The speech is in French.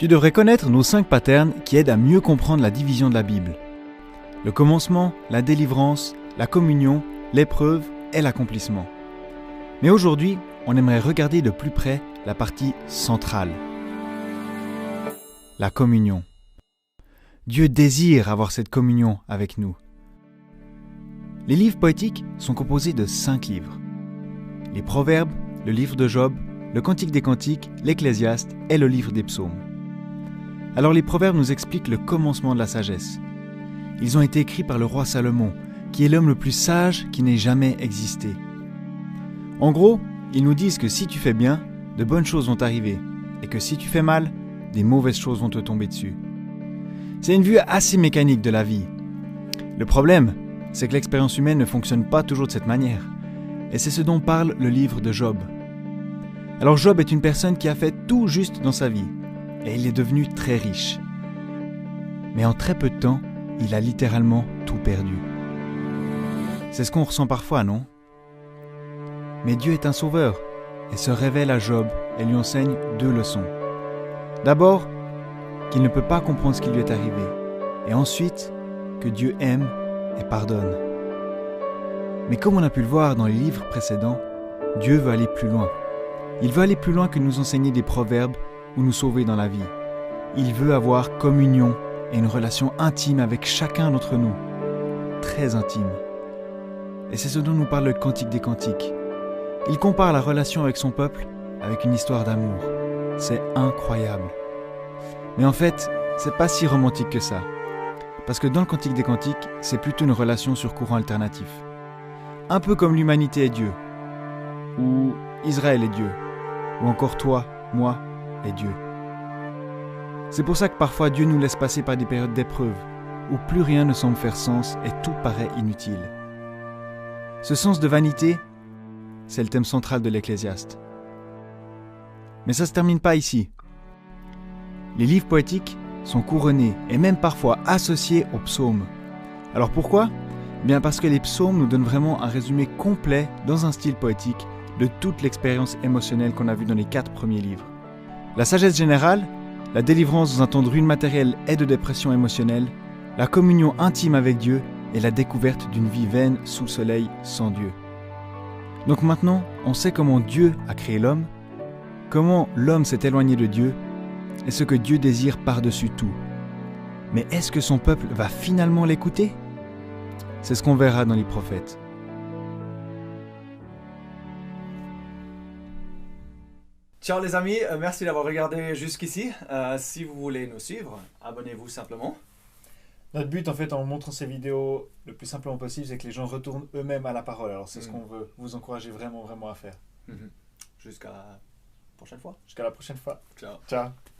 Tu devrais connaître nos 5 patterns qui aident à mieux comprendre la division de la Bible. Le commencement, la délivrance, la communion, l'épreuve et l'accomplissement. Mais aujourd'hui, on aimerait regarder de plus près la partie centrale. La communion. Dieu désire avoir cette communion avec nous. Les livres poétiques sont composés de 5 livres. Les Proverbes, le livre de Job, le Cantique des Cantiques, l'Ecclésiaste et le livre des Psaumes. Alors les Proverbes nous expliquent le commencement de la sagesse. Ils ont été écrits par le roi Salomon, qui est l'homme le plus sage qui n'ait jamais existé. En gros, ils nous disent que si tu fais bien, de bonnes choses vont t'arriver, et que si tu fais mal, des mauvaises choses vont te tomber dessus. C'est une vue assez mécanique de la vie. Le problème, c'est que l'expérience humaine ne fonctionne pas toujours de cette manière, et c'est ce dont parle le livre de Job. Alors Job est une personne qui a fait tout juste dans sa vie, et il est devenu très riche. Mais en très peu de temps, il a littéralement tout perdu. C'est ce qu'on ressent parfois, non? Mais Dieu est un sauveur, et se révèle à Job et lui enseigne 2 leçons. D'abord, qu'il ne peut pas comprendre ce qui lui est arrivé, et ensuite, que Dieu aime et pardonne. Mais comme on a pu le voir dans les livres précédents, Dieu veut aller plus loin. Il veut aller plus loin que nous enseigner des proverbes ou nous sauver dans la vie. Il veut avoir communion et une relation intime avec chacun d'entre nous. Très intime. Et c'est ce dont nous parle le Cantique des Cantiques. Il compare la relation avec son peuple avec une histoire d'amour. C'est incroyable. Mais en fait, c'est pas si romantique que ça. Parce que dans le Cantique des Cantiques, c'est plutôt une relation sur courant alternatif. Un peu comme l'humanité et Dieu. Ou Israël et Dieu. Ou encore toi, moi et Dieu. C'est pour ça que parfois Dieu nous laisse passer par des périodes d'épreuve, où plus rien ne semble faire sens et tout paraît inutile. Ce sens de vanité, c'est le thème central de l'Ecclésiaste. Mais ça ne se termine pas ici. Les livres poétiques sont couronnés et même parfois associés aux psaumes. Alors pourquoi ? Bien parce que les psaumes nous donnent vraiment un résumé complet dans un style poétique de toute l'expérience émotionnelle qu'on a vue dans les 4 premiers livres. La sagesse générale, la délivrance dans un temps de ruine matérielle et de dépression émotionnelle, la communion intime avec Dieu et la découverte d'une vie vaine sous le soleil sans Dieu. Donc maintenant, on sait comment Dieu a créé l'homme, comment l'homme s'est éloigné de Dieu et ce que Dieu désire par-dessus tout. Mais est-ce que son peuple va finalement l'écouter ? C'est ce qu'on verra dans les prophètes. Ciao les amis, merci d'avoir regardé jusqu'ici. Si vous voulez nous suivre, abonnez-vous simplement. Notre but, en fait, en montrant ces vidéos le plus simplement possible, c'est que les gens retournent eux-mêmes à la parole. Alors, c'est ce qu'on veut vous encourager vraiment, vraiment à faire. Jusqu'à la prochaine fois. Jusqu'à la prochaine fois. Ciao. Ciao.